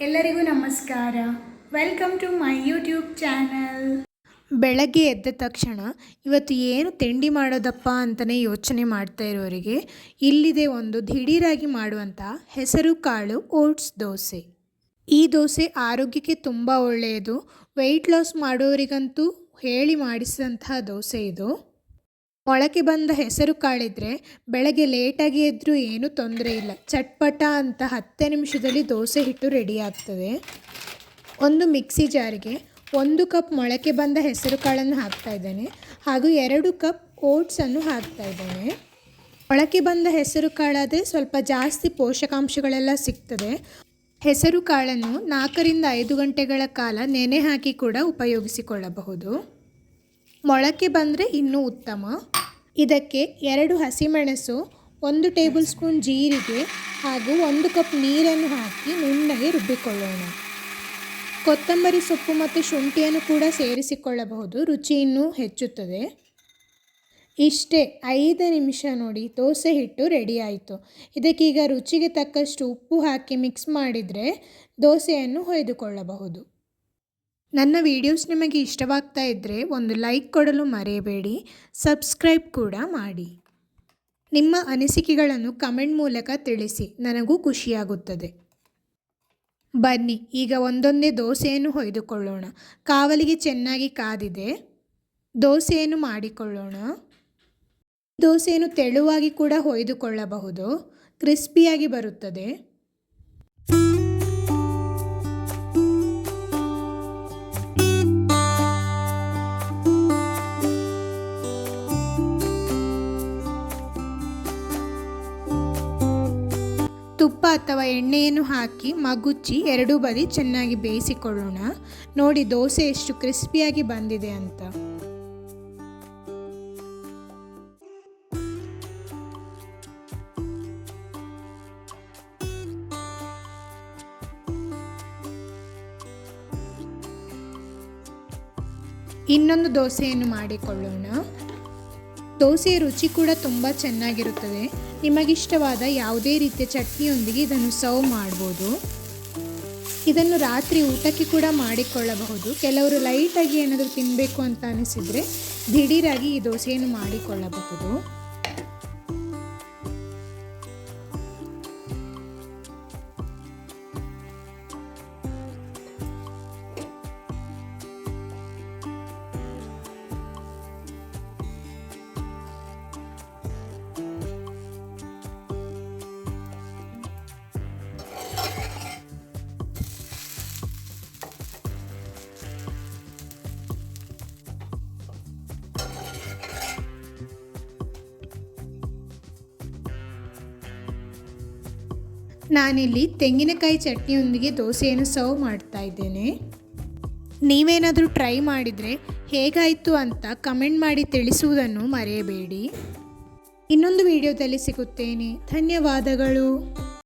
ಎಲ್ಲರಿಗೂ ನಮಸ್ಕಾರ. Welcome to my YouTube channel. ಬೆಳಗ್ಗೆ ಎದ್ದ ತಕ್ಷಣ ಇವತ್ತು ಏನು ತಿಂಡಿ ಮಾಡೋದಪ್ಪ ಅಂತಲೇ ಯೋಚನೆ ಮಾಡ್ತಾ ಇರೋರಿಗೆ ಇಲ್ಲಿದೆ ಒಂದು ದಿಢೀರಾಗಿ ಮಾಡುವಂಥ ಹೆಸರು ಕಾಳು ಓಟ್ಸ್ ದೋಸೆ. ಈ ದೋಸೆ ಆರೋಗ್ಯಕ್ಕೆ ತುಂಬ ಒಳ್ಳೆಯದು. ವೆಯ್ಟ್ ಲಾಸ್ ಮಾಡೋರಿಗಂತೂ ಹೇಳಿ ಮಾಡಿಸಿದಂತಹ ದೋಸೆ ಇದು. ಮೊಳಕೆ ಬಂದ ಹೆಸರು ಕಾಳಿದ್ರೆ ಬೆಳಗ್ಗೆ ಲೇಟಾಗಿ ಎದ್ದರೂ ಏನೂ ತೊಂದರೆ ಇಲ್ಲ. ಚಟ್ಪಟ ಅಂತ 10 ನಿಮಿಷದಲ್ಲಿ ದೋಸೆ ಹಿಟ್ಟು ರೆಡಿ ಆಗ್ತದೆ. ಒಂದು ಮಿಕ್ಸಿ ಜಾರಿಗೆ 1 ಕಪ್ ಮೊಳಕೆ ಬಂದ ಹೆಸರು ಕಾಳನ್ನು ಹಾಕ್ತಾ ಇದ್ದೇನೆ, ಹಾಗೂ 2 ಕಪ್ ಓಟ್ಸನ್ನು ಹಾಕ್ತಾ ಇದ್ದೇನೆ. ಮೊಳಕೆ ಬಂದ ಹೆಸರು ಕಾಳಾದರೆ ಸ್ವಲ್ಪ ಜಾಸ್ತಿ ಪೋಷಕಾಂಶಗಳೆಲ್ಲ ಸಿಗ್ತದೆ. ಹೆಸರು ಕಾಳನ್ನು 4 ರಿಂದ 5 ಗಂಟೆಗಳ ಕಾಲ ನೆನೆ ಹಾಕಿ ಕೂಡ ಉಪಯೋಗಿಸಿಕೊಳ್ಳಬಹುದು. ಮೊಳಕೆ ಬಂದರೆ ಇನ್ನೂ ಉತ್ತಮ. ಇದಕ್ಕೆ 2 ಹಸಿಮೆಣಸು, 1 ಟೇಬಲ್ ಸ್ಪೂನ್ ಜೀರಿಗೆ ಹಾಗೂ 1 ಕಪ್ ನೀರನ್ನು ಹಾಕಿ ನುಣ್ಣಗೆ ರುಬ್ಬಿಕೊಳ್ಳೋಣ. ಕೊತ್ತಂಬರಿ ಸೊಪ್ಪು ಮತ್ತು ಶುಂಠಿಯನ್ನು ಕೂಡ ಸೇರಿಸಿಕೊಳ್ಳಬಹುದು, ರುಚಿ ಇನ್ನೂ ಹೆಚ್ಚುತ್ತದೆ. ಇಷ್ಟೇ, 5 ನಿಮಿಷ ನೋಡಿ, ದೋಸೆ ಹಿಟ್ಟು ರೆಡಿ ಆಯಿತು. ಇದಕ್ಕೀಗ ರುಚಿಗೆ ತಕ್ಕಷ್ಟು ಉಪ್ಪು ಹಾಕಿ ಮಿಕ್ಸ್ ಮಾಡಿದರೆ ದೋಸೆಯನ್ನು ಹೊಯ್ದುಕೊಳ್ಳಬಹುದು. ನನ್ನ ವಿಡಿಯೋಸ್ ನಿಮಗೆ ಇಷ್ಟವಾಗ್ತಾ ಇದ್ದರೆ ಒಂದು ಲೈಕ್ ಕೊಡಲು ಮರೆಯಬೇಡಿ. ಸಬ್ಸ್ಕ್ರೈಬ್ ಕೂಡ ಮಾಡಿ. ನಿಮ್ಮ ಅನಿಸಿಕೆಗಳನ್ನು ಕಮೆಂಟ್ ಮೂಲಕ ತಿಳಿಸಿ, ನನಗೂ ಖುಷಿಯಾಗುತ್ತದೆ. ಬನ್ನಿ ಈಗ ಒಂದೊಂದೇ ದೋಸೆಯನ್ನು ಹೊಯ್ದುಕೊಳ್ಳೋಣ. ಕಾವಲಿಗೆ ಚೆನ್ನಾಗಿ ಕಾದಿದೆ. ದೋಸೆಯನ್ನು ಮಾಡಿಕೊಳ್ಳೋಣ. ದೋಸೆಯನ್ನು ತೆಳುವಾಗಿ ಕೂಡ ಹೊಯ್ದುಕೊಳ್ಳಬಹುದು, ಕ್ರಿಸ್ಪಿಯಾಗಿ ಬರುತ್ತದೆ. ತುಪ್ಪ ಅಥವಾ ಎಣ್ಣೆಯನ್ನು ಹಾಕಿ ಮಗುಚಿ 2 ಬದಿ ಚೆನ್ನಾಗಿ ಬೇಯಿಸಿಕೊಳ್ಳೋಣ. ನೋಡಿ ದೋಸೆ ಎಷ್ಟು ಕ್ರಿಸ್ಪಿಯಾಗಿ ಬಂದಿದೆ ಅಂತ. ಇನ್ನೊಂದು ದೋಸೆಯನ್ನು ಮಾಡಿಕೊಳ್ಳೋಣ. ದೋಸೆಯ ರುಚಿ ಕೂಡ ತುಂಬ ಚೆನ್ನಾಗಿರುತ್ತದೆ. ನಿಮಗಿಷ್ಟವಾದ ಯಾವುದೇ ರೀತಿಯ ಚಟ್ನಿಯೊಂದಿಗೆ ಇದನ್ನು ಸರ್ವ್ ಮಾಡ್ಬೋದು. ಇದನ್ನು ರಾತ್ರಿ ಊಟಕ್ಕೆ ಕೂಡ ಮಾಡಿಕೊಳ್ಳಬಹುದು. ಕೆಲವರು ಲೈಟಾಗಿ ಏನಾದರೂ ತಿನ್ನಬೇಕು ಅಂತ ಅನಿಸಿದರೆ ದಿಢೀರಾಗಿ ಈ ದೋಸೆಯನ್ನು ಮಾಡಿಕೊಳ್ಳಬಹುದು. ನಾನಿಲ್ಲಿ ತೆಂಗಿನಕಾಯಿ ಚಟ್ನಿಯೊಂದಿಗೆ ದೋಸೆಯನ್ನು ಸರ್ವ್ ಮಾಡ್ತಾ ಇದ್ದೇನೆ. ನೀವೇನಾದರೂ ಟ್ರೈ ಮಾಡಿದರೆ ಹೇಗಾಯಿತು ಅಂತ ಕಮೆಂಟ್ ಮಾಡಿ ತಿಳಿಸುವುದನ್ನು ಮರೆಯಬೇಡಿ. ಇನ್ನೊಂದು ವಿಡಿಯೋದಲ್ಲಿ ಸಿಗುತ್ತೇನೆ. ಧನ್ಯವಾದಗಳು.